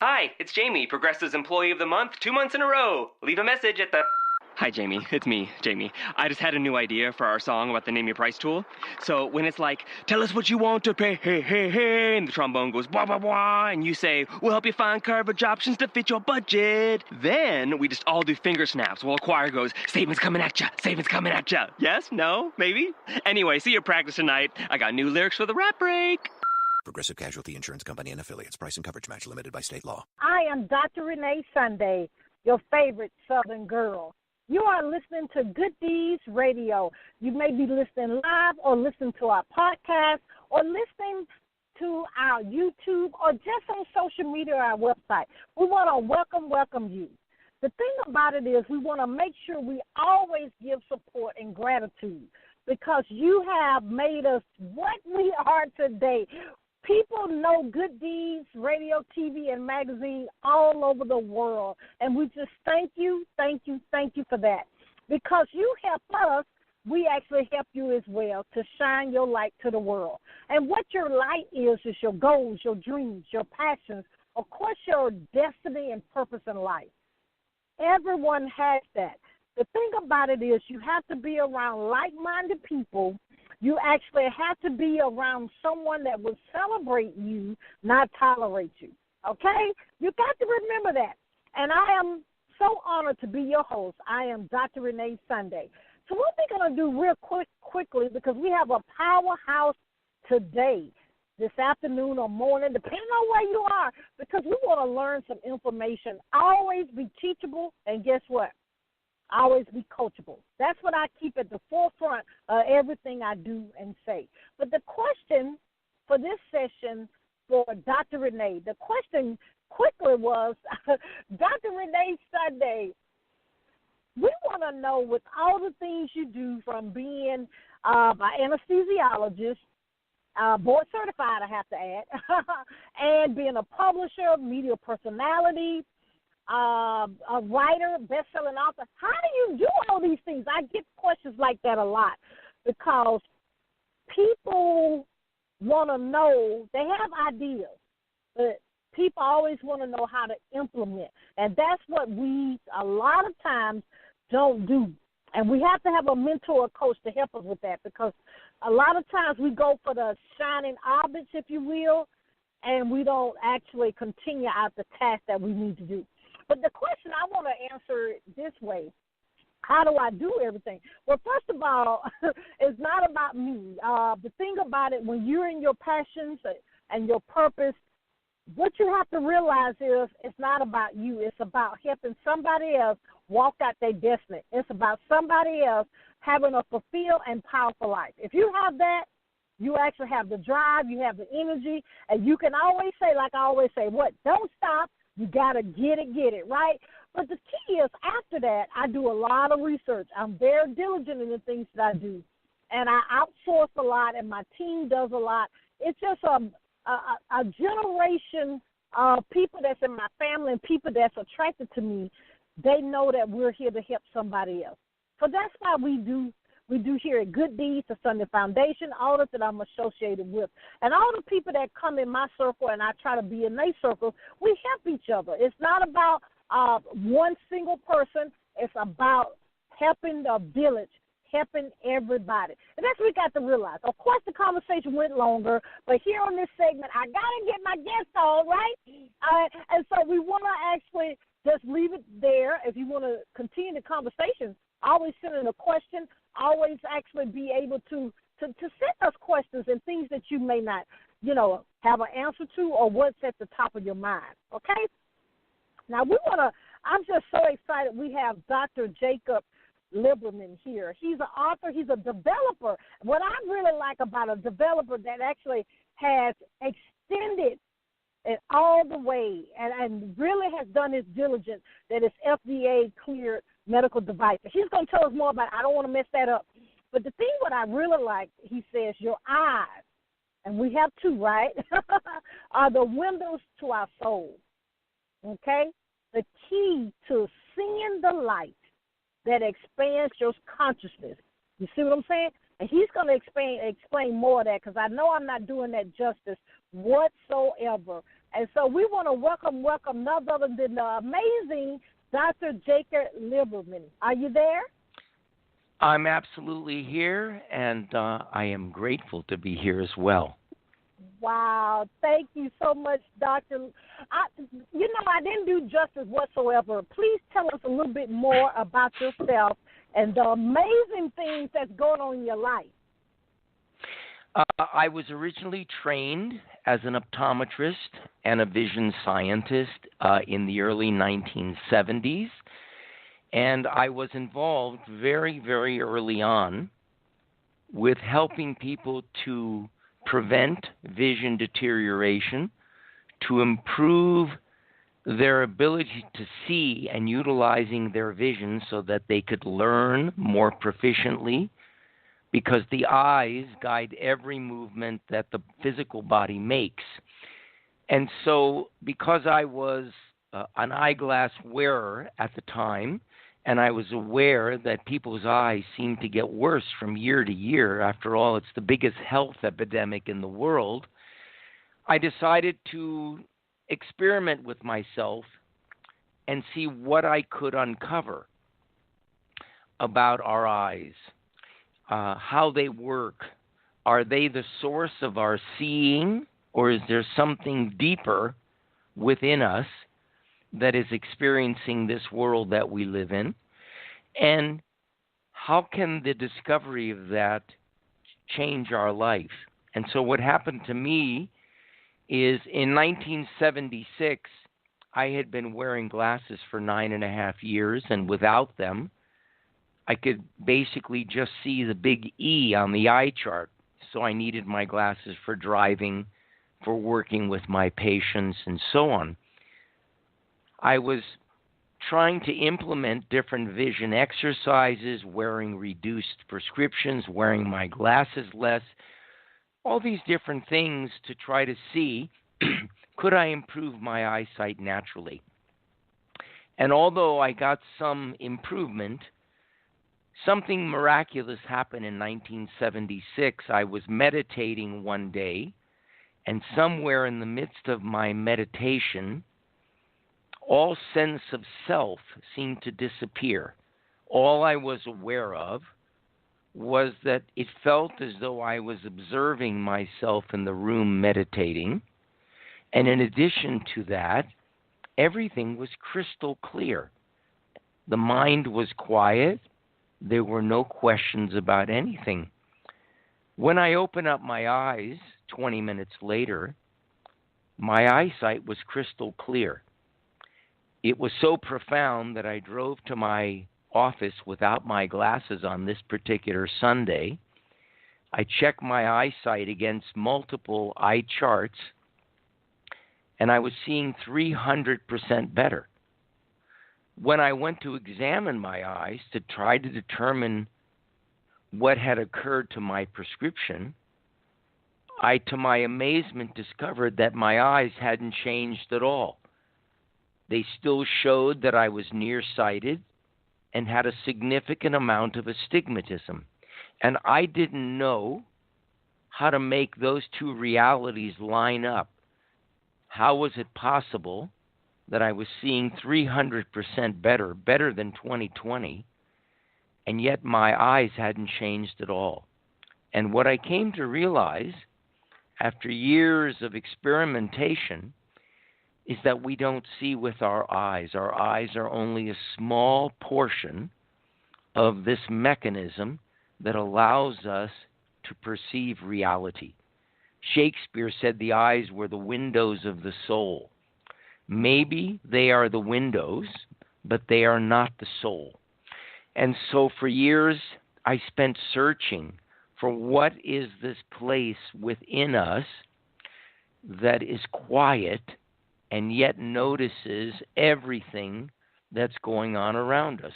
Hi, it's Jamie, Progressive's Employee of the Month, 2 months in a row. Leave a message at the... Hi, Jamie. It's me, Jamie. I just had a new idea for our song about the Name Your Price tool. So when it's like, tell us what you want to pay, hey, hey, hey, and the trombone goes, blah, blah, blah, and you say, we'll help you find coverage options to fit your budget. Then we just all do finger snaps while a choir goes, savings coming at ya, savings coming at ya. Yes? No? Maybe? Anyway, see your practice tonight. I got new lyrics for the rap break. Progressive Casualty Insurance Company and Affiliates. Price and coverage match limited by state law. I am Dr. Renee Sunday, your favorite Southern girl. You are listening to Good Deeds Radio. You may be listening live or listening to our podcast or listening to our YouTube or just on social media or our website. We want to welcome you. The thing about it is we want to make sure we always give support and gratitude because you have made us what we are today. People know Good Deeds, radio, TV, and magazine all over the world, and we just thank you for that. Because you help us, we actually help you as well to shine your light to the world. And what your light is your goals, your dreams, your passions, of course your destiny and purpose in life. Everyone has that. The thing about it is you have to be around like-minded people. You actually have to be around someone that will celebrate you, not tolerate you, okay? You got to remember that. And I am so honored to be your host. I am Dr. Renee Sunday. So what we're going to do real quickly, because we have a powerhouse today, this afternoon or morning, depending on where you are, because we want to learn some information. Always be teachable, and guess what? Always be coachable. That's what I keep at the forefront of everything I do and say. But the question for this session for Dr. Renee, the question quickly was, Dr. Renee Sunday, we want to know with all the things you do from being an anesthesiologist, board certified I have to add, and being a publisher, media personality, a writer, best-selling author. How do you do all these things? I get questions like that a lot because people want to know, they have ideas, but people always want to know how to implement, and that's what we a lot of times don't do. And we have to have a mentor or coach to help us with that because a lot of times we go for the shining objects, if you will, and we don't actually continue out the task that we need to do. But the question I want to answer this way, how do I do everything? Well, first of all, it's not about me. The thing about it, when you're in your passions and your purpose, what you have to realize is it's not about you. It's about helping somebody else walk out their destiny. It's about somebody else having a fulfilled and powerful life. If you have that, you actually have the drive, you have the energy, and you can always say, like I always say, what? Don't stop. You got to get it, right? But the key is after that, I do a lot of research. I'm very diligent in the things that I do. And I outsource a lot, and my team does a lot. It's just a generation of people that's in my family and people that's attracted to me. They know that we're here to help somebody else. So that's why we do here at Good Deeds, the Sunday Foundation, all that I'm associated with. And all the people that come in my circle and I try to be in their circle, we help each other. It's not about one single person. It's about helping the village, helping everybody. And that's what we got to realize. Of course, the conversation went longer, but here on this segment, I got to get my guest on, right? And so we want to actually just leave it there. If you want to continue the conversation, always send in a question, always actually be able to send us questions and things that you may not, have an answer to or what's at the top of your mind, okay? Now, I'm just so excited we have Dr. Jacob Liberman here. He's an author. He's a developer. What I really like about a developer that actually has extended it all the way and really has done his diligence that it's FDA-cleared medical device. He's going to tell us more about it. I don't want to mess that up. But the thing what I really like, he says, your eyes, and we have two, right, are the windows to our soul, okay? The key to seeing the light that expands your consciousness. You see what I'm saying? And he's going to explain more of that because I know I'm not doing that justice whatsoever. And so we want to welcome none other than the amazing Dr. Jacob Liberman. Are you there? I'm absolutely here, and I am grateful to be here as well. Wow. Thank you so much, Doctor. I didn't do justice whatsoever. Please tell us a little bit more about yourself and the amazing things that's going on in your life. I was originally trained as an optometrist and a vision scientist in the early 1970s, and I was involved very, very early on with helping people to prevent vision deterioration, to improve their ability to see and utilizing their vision so that they could learn more proficiently, because the eyes guide every movement that the physical body makes. And so because I was an eyeglass wearer at the time, and I was aware that people's eyes seemed to get worse from year to year. After all, it's the biggest health epidemic in the world. I decided to experiment with myself and see what I could uncover about our eyes, how they work. Are they the source of our seeing, or is there something deeper within us that is experiencing this world that we live in? And how can the discovery of that change our life? And so what happened to me is in 1976, I had been wearing glasses for 9.5 years, and without them, I could basically just see the big E on the eye chart. So I needed my glasses for driving, for working with my patients, and so on. I was trying to implement different vision exercises, wearing reduced prescriptions, wearing my glasses less, all these different things to try to see, could I improve my eyesight naturally? And although I got some improvement, something miraculous happened in 1976. I was meditating one day, and somewhere in the midst of my meditation, all sense of self seemed to disappear. All I was aware of was that it felt as though I was observing myself in the room meditating. And in addition to that, everything was crystal clear. The mind was quiet. There were no questions about anything. When I opened up my eyes 20 minutes later, my eyesight was crystal clear. It was so profound that I drove to my office without my glasses on this particular Sunday. I checked my eyesight against multiple eye charts, and I was seeing 300% better. When I went to examine my eyes to try to determine what had occurred to my prescription, I, to my amazement, discovered that my eyes hadn't changed at all. They still showed that I was nearsighted and had a significant amount of astigmatism. And I didn't know how to make those two realities line up. How was it possible that I was seeing 300% better than 20/20, and yet my eyes hadn't changed at all? And what I came to realize after years of experimentation is that we don't see with our eyes. Our eyes are only a small portion of this mechanism that allows us to perceive reality. Shakespeare said the eyes were the windows of the soul. Maybe they are the windows, but they are not the soul. And so for years, I spent searching for what is this place within us that is quiet and yet notices everything that's going on around us.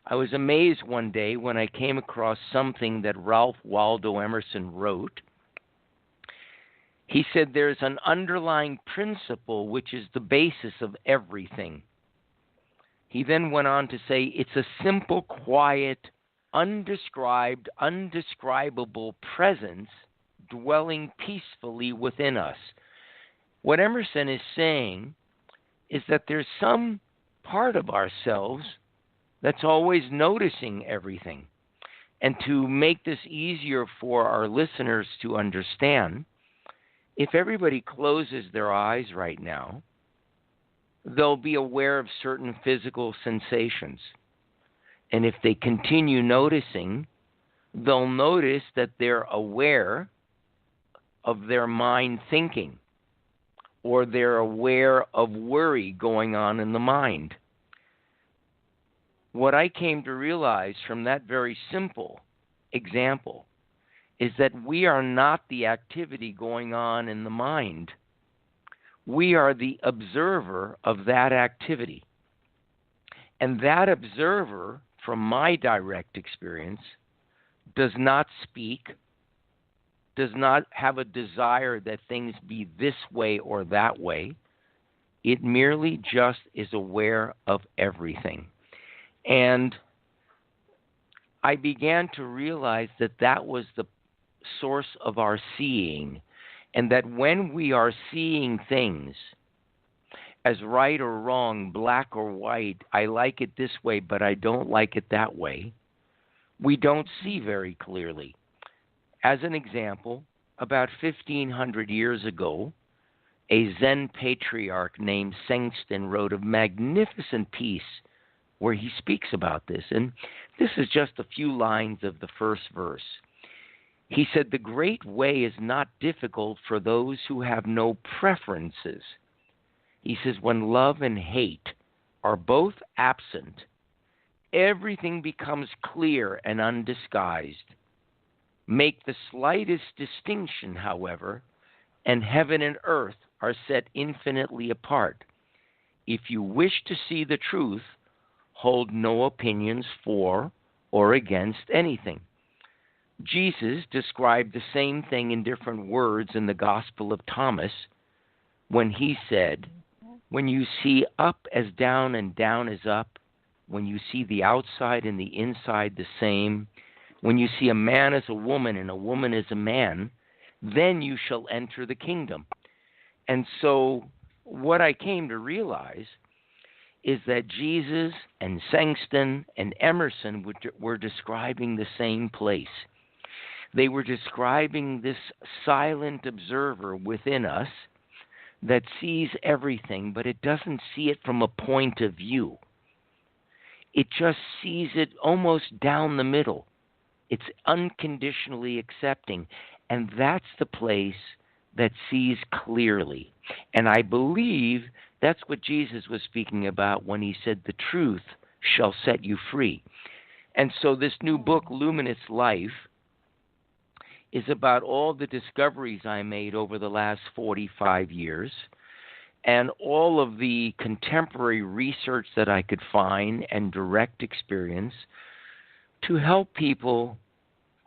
I was amazed one day when I came across something that Ralph Waldo Emerson wrote. He said there's an underlying principle which is the basis of everything. He then went on to say it's a simple, quiet, undescribed, undescribable presence dwelling peacefully within us. What Emerson is saying is that there's some part of ourselves that's always noticing everything. And to make this easier for our listeners to understand, if everybody closes their eyes right now, they'll be aware of certain physical sensations. And if they continue noticing, they'll notice that they're aware of their mind thinking, or they're aware of worry going on in the mind. What I came to realize from that very simple example is that we are not the activity going on in the mind. We are the observer of that activity. And that observer, from my direct experience, does not speak, does not have a desire that things be this way or that way. It merely just is aware of everything. And I began to realize that that was the source of our seeing, and that when we are seeing things as right or wrong, black or white, I like it this way, but I don't like it that way, we don't see very clearly. As an example, about 1,500 years ago, a Zen patriarch named Sengsten wrote a magnificent piece where he speaks about this. And this is just a few lines of the first verse. He said, "The great way is not difficult for those who have no preferences." He says, "When love and hate are both absent, everything becomes clear and undisguised. Make the slightest distinction, however, and heaven and earth are set infinitely apart. If you wish to see the truth, hold no opinions for or against anything." Jesus described the same thing in different words in the Gospel of Thomas when he said, "When you see up as down and down as up, when you see the outside and the inside the same, when you see a man as a woman and a woman as a man, then you shall enter the kingdom." And so what I came to realize is that Jesus and Sengsten and Emerson were describing the same place. They were describing this silent observer within us that sees everything, but it doesn't see it from a point of view. It just sees it almost down the middle. It's unconditionally accepting, and that's the place that sees clearly. And I believe that's what Jesus was speaking about when he said, "The truth shall set you free." And so this new book, Luminous Life, is about all the discoveries I made over the last 45 years and all of the contemporary research that I could find and direct experience to help people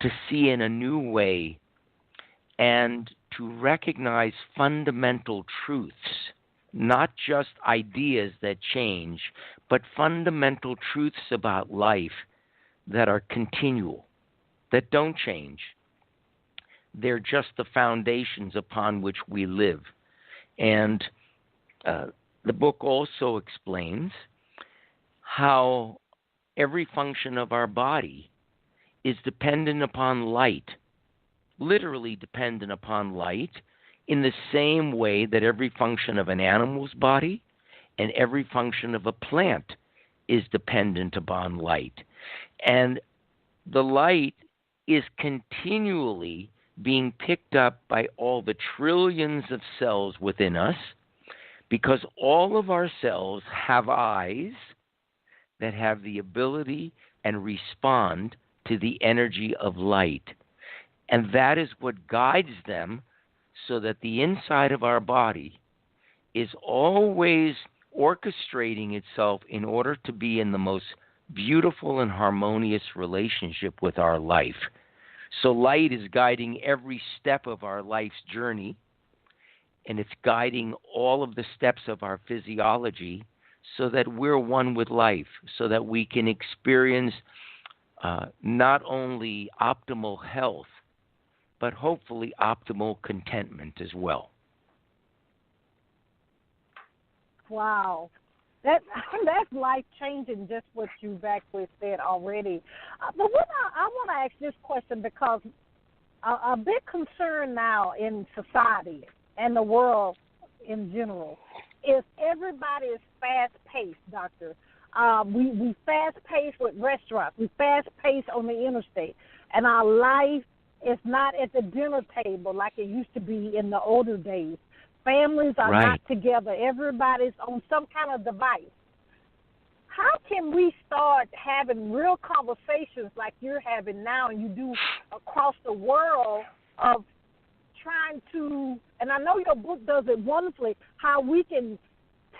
to see in a new way and to recognize fundamental truths, not just ideas that change, but fundamental truths about life that are continual, that don't change. They're just the foundations upon which we live. And the book also explains how every function of our body is dependent upon light, literally dependent upon light, in the same way that every function of an animal's body and every function of a plant is dependent upon light. And the light is continually being picked up by all the trillions of cells within us, because all of our cells have eyes that have the ability and respond to the energy of light. And that is what guides them, so that the inside of our body is always orchestrating itself in order to be in the most beautiful and harmonious relationship with our life. So light is guiding every step of our life's journey, and it's guiding all of the steps of our physiology so that we're one with life, so that we can experience not only optimal health, but hopefully optimal contentment as well. Wow. That's life changing. Just what you've actually said already. But what I want to ask this question because a big concern now in society and the world in general is everybody is fast paced, doctor. We fast paced with restaurants. We fast paced on the interstate, and our life is not at the dinner table like it used to be in the older days. Families are not together. Everybody's on some kind of device. How can we start having real conversations like you're having now and you do across the world of trying to, and I know your book does it wonderfully, how we can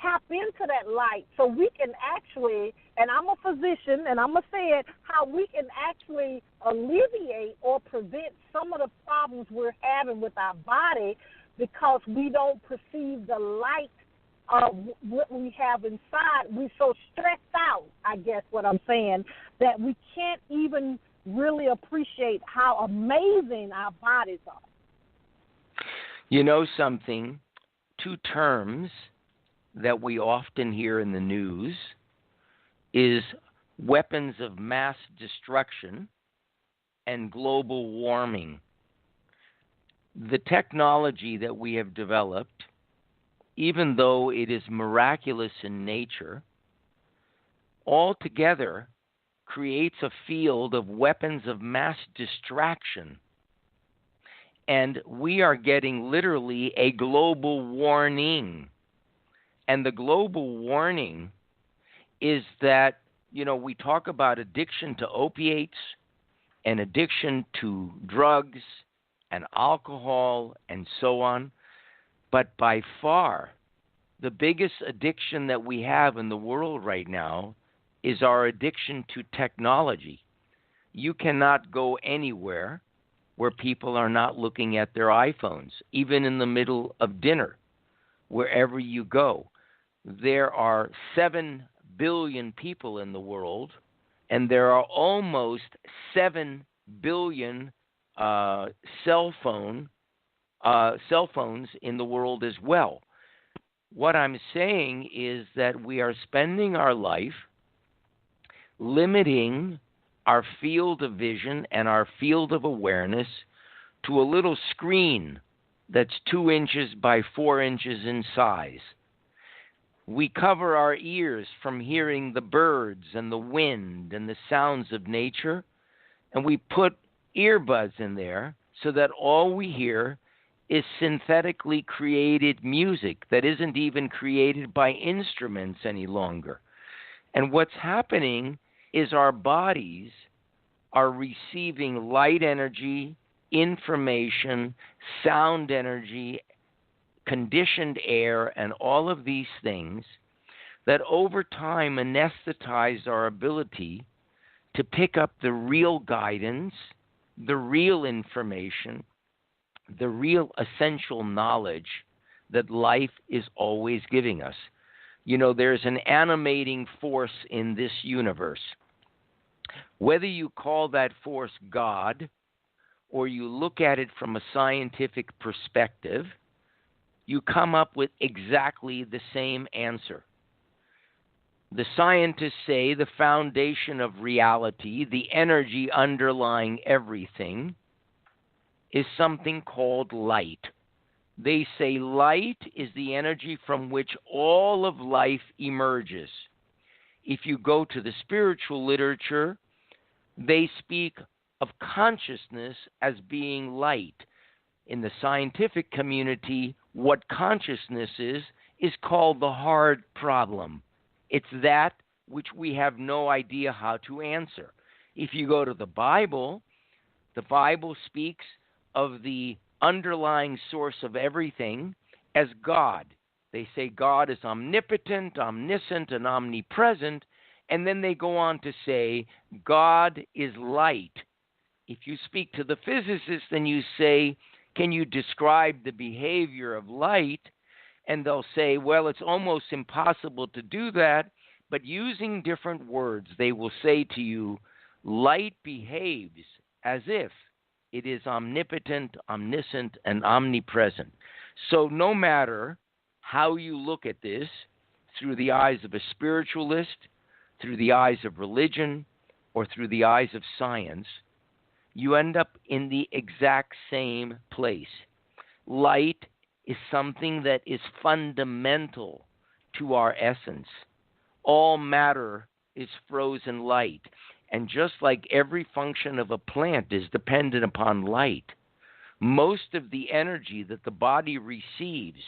tap into that light so we can actually, and I'm a physician and I'm going to say it, how we can actually alleviate or prevent some of the problems we're having with our body because we don't perceive the light of what we have inside. We're so stressed out, I guess what I'm saying, that we can't even really appreciate how amazing our bodies are. You know something? Two terms that we often hear in the news is weapons of mass destruction and global warming. The technology that we have developed, even though it is miraculous in nature, altogether creates a field of weapons of mass distraction. And we are getting literally a global warning. And the global warning is that, we talk about addiction to opiates and addiction to drugs and alcohol and so on. But by far, the biggest addiction that we have in the world right now is our addiction to technology. You cannot go anywhere where people are not looking at their iPhones, even in the middle of dinner, wherever you go. There are 7 billion people in the world, and there are almost 7 billion cell phones in the world as well. What I'm saying is that we are spending our life limiting our field of vision and our field of awareness to a little screen that's 2 inches by 4 inches in size. We cover our ears from hearing the birds and the wind and the sounds of nature, and we put earbuds in there so that all we hear is synthetically created music that isn't even created by instruments any longer. And what's happening is our bodies are receiving light energy, information, sound energy, conditioned air, and all of these things that over time anesthetize our ability to pick up the real guidance, the real information, the real essential knowledge that life is always giving us. There's an animating force in this universe. Whether you call that force God or you look at it from a scientific perspective, you come up with exactly the same answer. The scientists say the foundation of reality, the energy underlying everything, is something called light. They say light is the energy from which all of life emerges. If you go to the spiritual literature, they speak of consciousness as being light. In the scientific community, what consciousness is called the hard problem. It's that which we have no idea how to answer. If you go to the Bible speaks of the underlying source of everything as God. They say God is omnipotent, omniscient, and omnipresent, and then they go on to say God is light. If you speak to the physicist and you say, can you describe the behavior of light? And they'll say, well, it's almost impossible to do that, but using different words, they will say to you, light behaves as if it is omnipotent, omniscient, and omnipresent. So no matter how you look at this, through the eyes of a spiritualist, through the eyes of religion, or through the eyes of science, you end up in the exact same place. Light is something that is fundamental to our essence. All matter is frozen light. And just like every function of a plant is dependent upon light, most of the energy that the body receives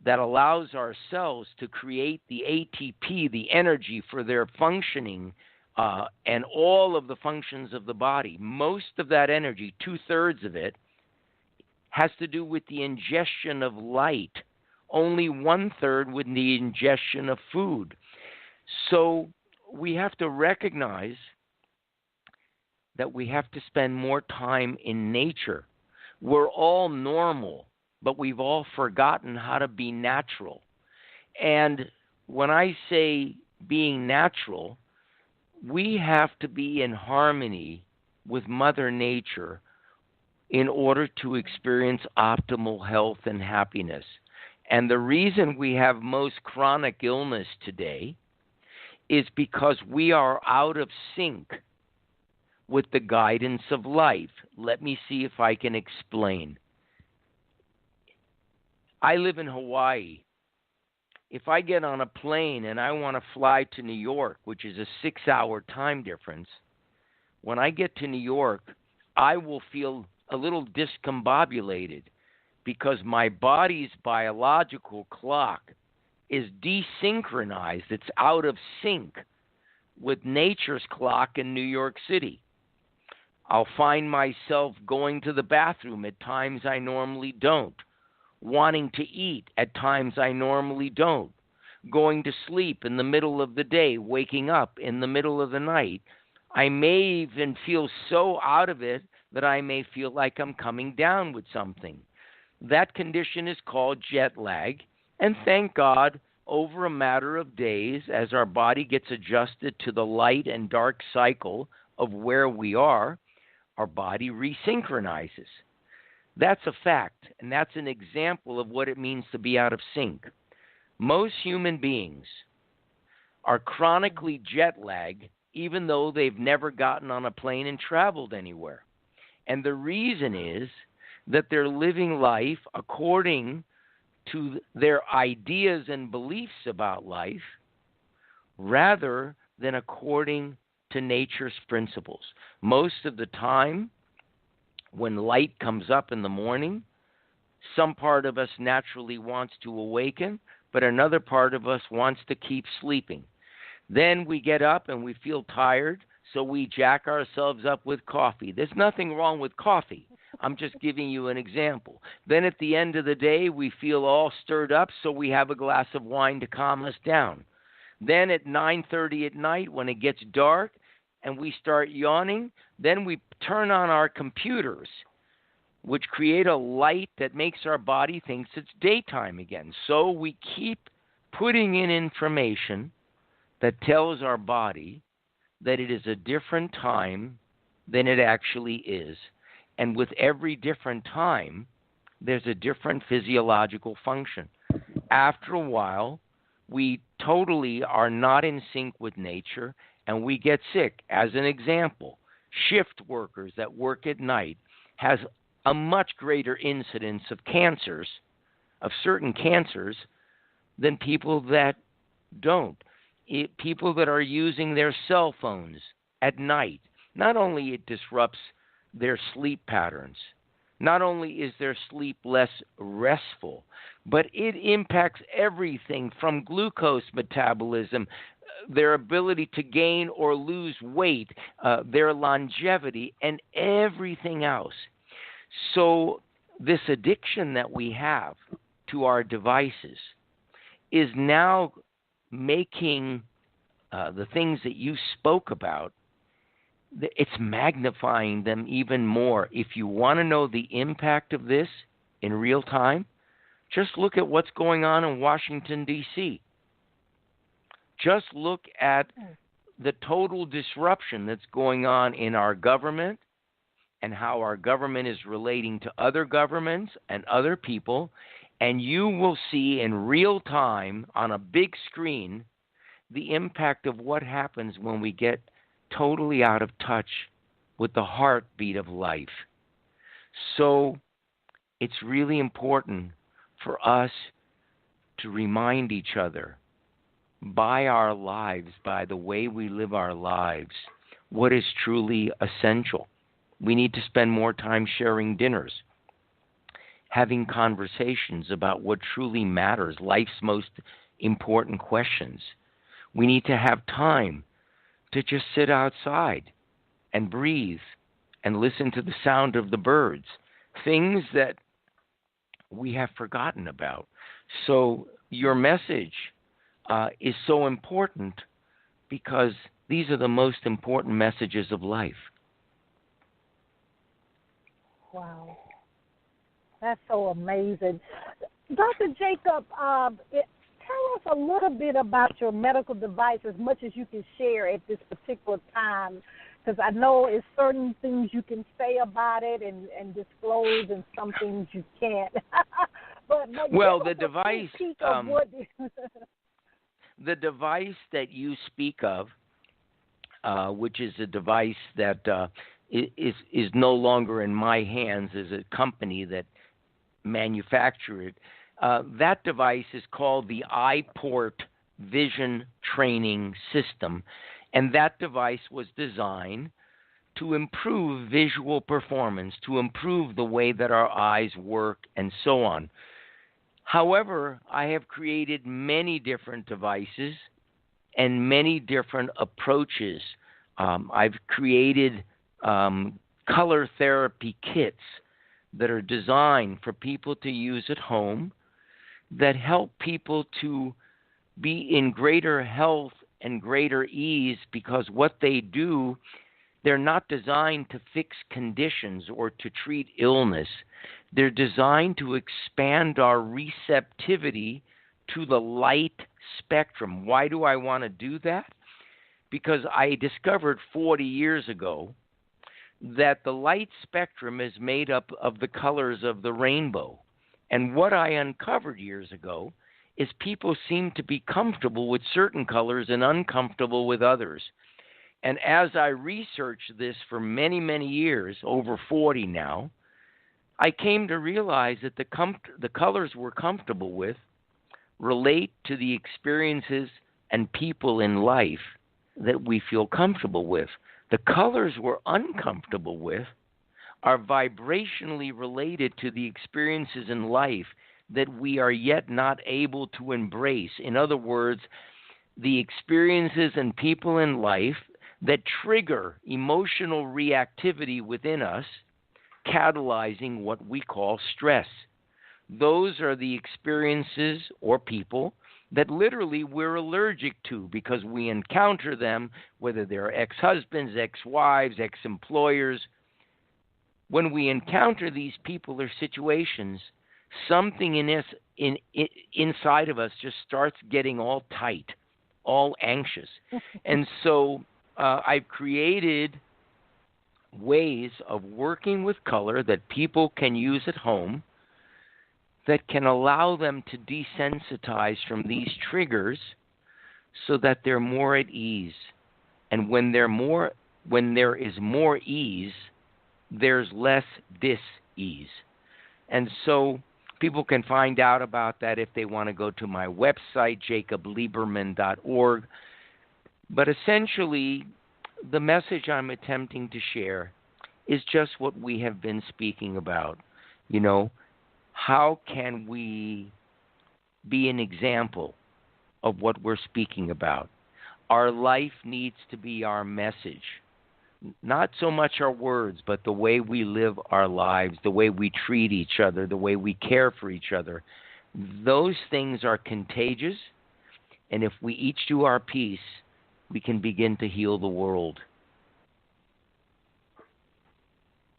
that allows our cells to create the ATP, the energy for their functioning, and all of the functions of the body, most of that energy, 2/3 of it, has to do with the ingestion of light. Only 1/3 with the ingestion of food. So we have to recognize that we have to spend more time in nature. We're all normal, but we've all forgotten how to be natural. And when I say being natural, we have to be in harmony with Mother Nature in order to experience optimal health and happiness. And the reason we have most chronic illness today is because we are out of sync with the guidance of life. Let me see if I can explain. I live in Hawaii. If I get on a plane and I want to fly to New York, which is a 6-hour time difference, when I get to New York, I will feel a little discombobulated because my body's biological clock is desynchronized. It's out of sync with nature's clock in New York City. I'll find myself going to the bathroom at times I normally don't, wanting to eat at times I normally don't, going to sleep in the middle of the day, waking up in the middle of the night. I may even feel so out of it that I may feel like I'm coming down with something. That condition is called jet lag, and thank God, over a matter of days, as our body gets adjusted to the light and dark cycle of where we are, our body resynchronizes. That's a fact, and that's an example of what it means to be out of sync. Most human beings are chronically jet lagged, even though they've never gotten on a plane and traveled anywhere. And the reason is that they're living life according to their ideas and beliefs about life rather than according to nature's principles. Most of the time, when light comes up in the morning, some part of us naturally wants to awaken, but another part of us wants to keep sleeping. Then we get up and we feel tired, so we jack ourselves up with coffee. There's nothing wrong with coffee. I'm just giving you an example. Then at the end of the day, we feel all stirred up, so we have a glass of wine to calm us down. Then at 9:30 at night, when it gets dark and we start yawning, then we turn on our computers, which create a light that makes our body think it's daytime again. So we keep putting in information that tells our body that it is a different time than it actually is. And with every different time, there's a different physiological function. After a while, we totally are not in sync with nature, and we get sick. As an example, shift workers that work at night has a much greater incidence of cancers, of certain cancers, than people that don't. People that are using their cell phones at night, not only it disrupts their sleep patterns, not only is their sleep less restful, but it impacts everything from glucose metabolism, their ability to gain or lose weight, their longevity, and everything else. So this addiction that we have to our devices is now making the things that you spoke about, it's magnifying them even more. If you want to know the impact of this in real time, just look at what's going on in Washington, D.C. Just look at the total disruption that's going on in our government and how our government is relating to other governments and other people. and you will see in real time on a big screen the impact of what happens when we get totally out of touch with the heartbeat of life. So it's really important for us to remind each other by our lives, by the way we live our lives, what is truly essential. We need to spend more time sharing dinners, having conversations about what truly matters, life's most important questions. We need to have time to just sit outside and breathe and listen to the sound of the birds, things that we have forgotten about. So your message is so important because these are the most important messages of life. Wow. That's so amazing. Dr. Jacob, tell us a little bit about your medical device, as much as you can share at this particular time, because I know it's certain things you can say about it and disclose, and some things you can't. but well, the device, the device that you speak of, which is a device that is no longer in my hands, as a company that manufactured it. That device is called the iPort Vision Training System, and that device was designed to improve visual performance, to improve the way that our eyes work, and so on. However, I have created many different devices and many different approaches. I've created color therapy kits that are designed for people to use at home, that help people to be in greater health and greater ease, because what they do, they're not designed to fix conditions or to treat illness. They're designed to expand our receptivity to the light spectrum. Why do I want to do that? Because I discovered 40 years ago that the light spectrum is made up of the colors of the rainbow. And what I uncovered years ago is people seem to be comfortable with certain colors and uncomfortable with others. And as I researched this for many, many years, over 40 now, I came to realize that the colors we're comfortable with relate to the experiences and people in life that we feel comfortable with. The colors we're uncomfortable with are vibrationally related to the experiences in life that we are yet not able to embrace. In other words, the experiences and people in life that trigger emotional reactivity within us, catalyzing what we call stress. Those are the experiences or people that literally we're allergic to because we encounter them, whether they're ex-husbands, ex-wives, ex-employers. When we encounter these people or situations, something inside of us just starts getting all tight, all anxious. And so I've created ways of working with color that people can use at home that can allow them to desensitize from these triggers so that they're more at ease. And when there is more ease, there's less dis-ease. And so people can find out about that if they want to go to my website, jacobliberman.org. But essentially, the message I'm attempting to share is just what we have been speaking about. You know, how can we be an example of what we're speaking about? Our life needs to be our message. Not so much our words, but the way we live our lives, the way we treat each other, the way we care for each other. Those things are contagious, and if we each do our piece, we can begin to heal the world.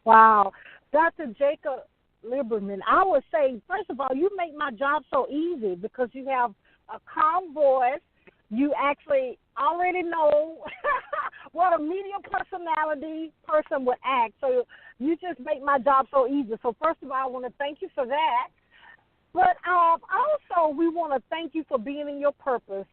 Wow. Dr. Jacob Liberman, I would say, first of all, you make my job so easy because you have a calm voice. You actually already know what a media personality person would act. So you just make my job so easy. So first of all, I want to thank you for that. But also, we want to thank you for being in your purpose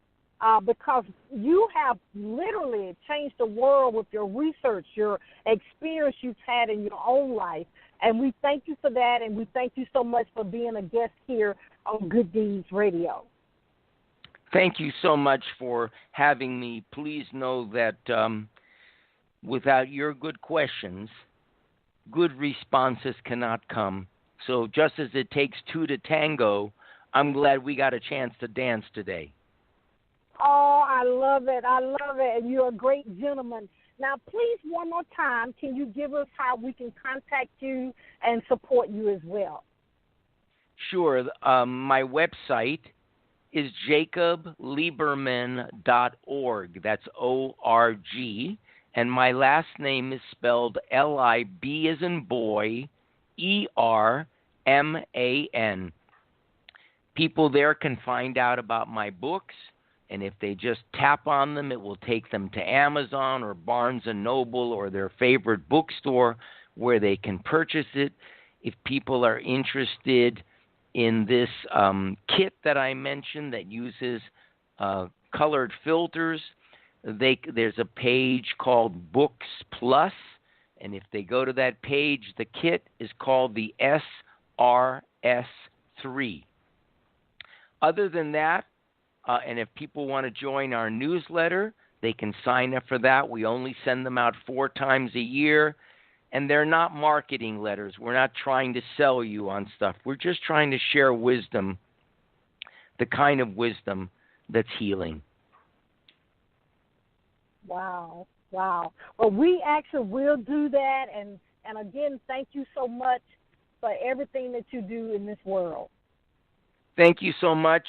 because you have literally changed the world with your research, your experience you've had in your own life. And we thank you for that, and we thank you so much for being a guest here on Good Deeds Radio. Thank you so much for having me. Please know that without your good questions, good responses cannot come. So just as it takes two to tango, I'm glad we got a chance to dance today. Oh, I love it. I love it. And you're a great gentleman. Now, please, one more time, can you give us how we can contact you and support you as well? Sure. My website is jacobliberman.org. That's O-R-G. And my last name is spelled L-I-B as in boy, E-R-M-A-N. People there can find out about my books, and if they just tap on them, it will take them to Amazon or Barnes & Noble or their favorite bookstore where they can purchase it. If people are interested in this kit that I mentioned that uses colored filters, there's a page called Books Plus, and if they go to that page, the kit is called the SRS3. Other than that, and if people want to join our newsletter, they can sign up for that. We only send them out 4 times a year, and they're not marketing letters. We're not trying to sell you on stuff. We're just trying to share wisdom, the kind of wisdom that's healing. Wow, wow. Well, we actually will do that, and again, thank you so much for everything that you do in this world. Thank you so much,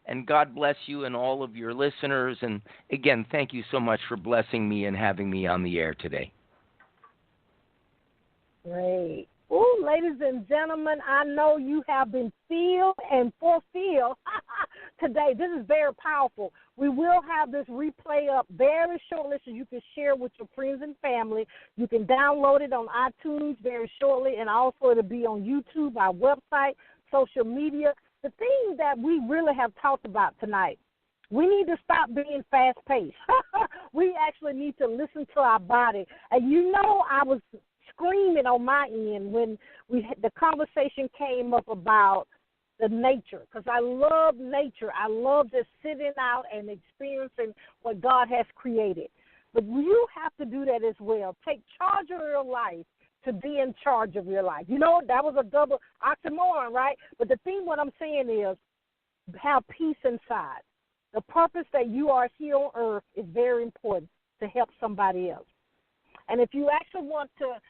and God bless you and all of your listeners. And again, thank you so much for blessing me and having me on the air today. Great. Oh, ladies and gentlemen, I know you have been filled and fulfilled today. This is very powerful. We will have this replay up very shortly so you can share with your friends and family. You can download it on iTunes very shortly, and also it'll be on YouTube, our website, social media. The thing that we really have talked about tonight, we need to stop being fast-paced. We actually need to listen to our body. And you know, I was screaming on my end when the conversation came up about the nature, because I love nature. I love just sitting out and experiencing what God has created. But you have to do that as well. Take charge of your life to be in charge of your life. You know, that was a double oxymoron, right? But the thing what I'm saying is have peace inside. The purpose that you are here on earth is very important to help somebody else. And if you actually want to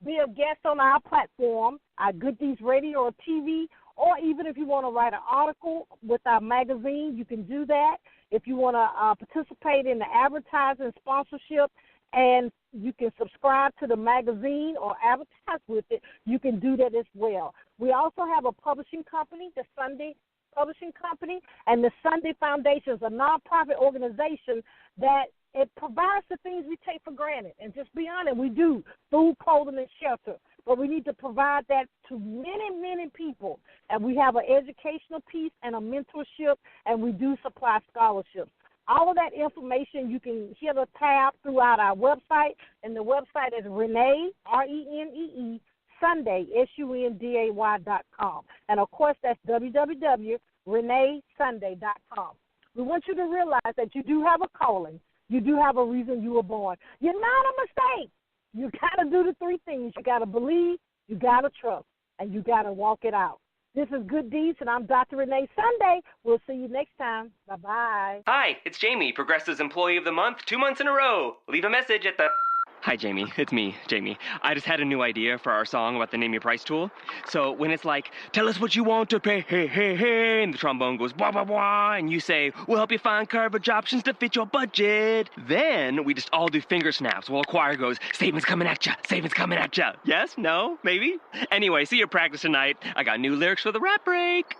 be a guest on our platform, our Good Deeds Radio or TV, or even if you want to write an article with our magazine, you can do that. If you want to participate in the advertising sponsorship and you can subscribe to the magazine or advertise with it, you can do that as well. We also have a publishing company, the Sunday Publishing Company, and the Sunday Foundation is a nonprofit organization that it provides the things we take for granted. And just be honest, we do food, clothing, and shelter. But we need to provide that to many, many people. And we have an educational piece and a mentorship, and we do supply scholarships. All of that information, you can hit a tab throughout our website, and the website is Renee, R-E-N-E-E, Sunday, SUNDAY.com. And, of course, that's www.reneesunday.com. We want you to realize that you do have a calling. You do have a reason you were born. You're not a mistake. You got to do the 3 things. You got to believe, you got to trust, and you got to walk it out. This is Good Deeds, and I'm Dr. Renee Sunday. We'll see you next time. Bye-bye. Hi, it's Jamie, Progressive's Employee of the Month, 2 months in a row. Leave a message at the... Hi, Jamie. It's me, Jamie. I just had a new idea for our song about the Name Your Price tool. So when it's like, tell us what you want to pay, hey, hey, hey, and the trombone goes, blah, blah, blah, and you say, we'll help you find coverage options to fit your budget. Then we just all do finger snaps while a choir goes, savings coming at ya, savings coming at ya. Yes? No? Maybe? Anyway, see your practice tonight. I got new lyrics for the rap break.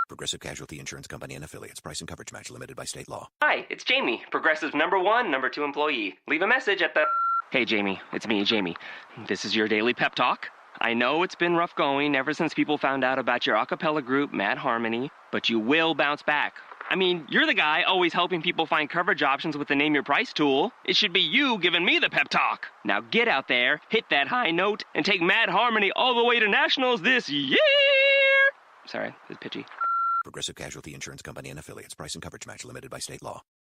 Progressive Casualty Insurance Company and Affiliates. Price and coverage match limited by state law. Hi, it's Jamie, Progressive's #1, #2 employee. Leave a message at the... Hey, Jamie. It's me, Jamie. This is your daily pep talk. I know it's been rough going ever since people found out about your a cappella group, Mad Harmony, but you will bounce back. I mean, you're the guy always helping people find coverage options with the Name Your Price tool. It should be you giving me the pep talk. Now get out there, hit that high note, and take Mad Harmony all the way to nationals this year! Sorry, it's pitchy. Progressive Casualty Insurance Company and affiliates. Price and coverage match limited by state law.